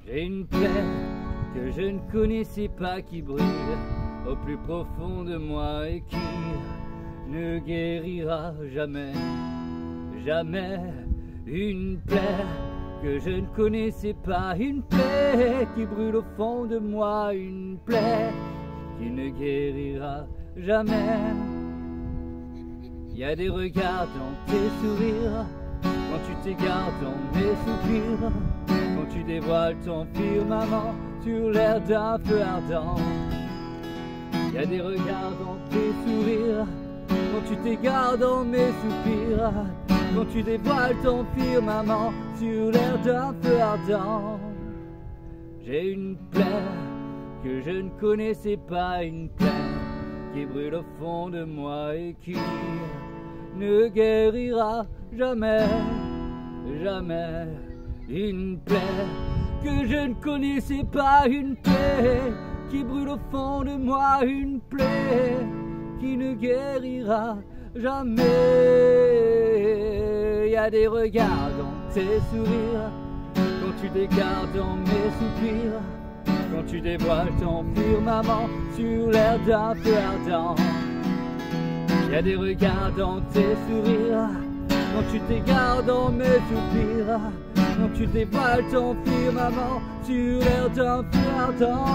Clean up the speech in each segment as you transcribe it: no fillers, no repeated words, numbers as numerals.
J'ai une plaie que je ne connaissais pas qui brûle au plus profond de moi et qui ne guérira jamais, jamais. Une plaie que je ne connaissais pas, une plaie qui brûle au fond de moi, une plaie qui ne guérira jamais. Il y a des regards dans tes sourires, quand tu t'égares dans mes soupirs, quand tu dévoiles ton firmament sur l'air d'un feu ardent. Il y a des regards dans tes sourires, quand tu t'égares dans mes soupirs, quand tu dévoiles ton firmament sur l'air d'un feu ardent. J'ai une plaie que je ne connaissais pas, une plaie qui brûle au fond de moi et qui ne guérira jamais, jamais. Une plaie que je ne connaissais pas, une plaie qui brûle au fond de moi, une plaie qui ne guérira jamais. Il y a des regards dans tes sourires, quand tu t'égares dans mes soupirs, quand tu dévoiles ton firmament sur l'air d'un feu ardent. Il y a des regards dans tes sourires, quand tu t'égares dans mes soupirs, quand tu dévoiles ton firmament sur l'air d'un feu ardent.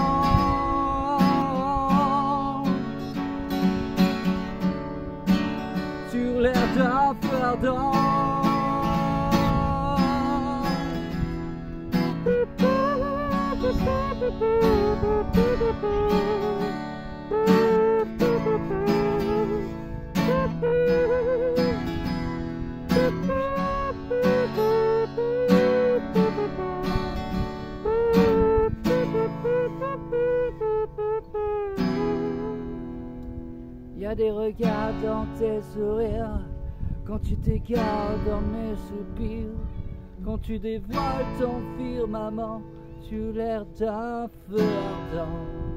Sur l'air d'un feu ardent. Il y a des regards dans tes sourires, quand tu t'égares dans mes soupirs, quand tu dévoiles ton firmament sur l'air d'un feu ardent.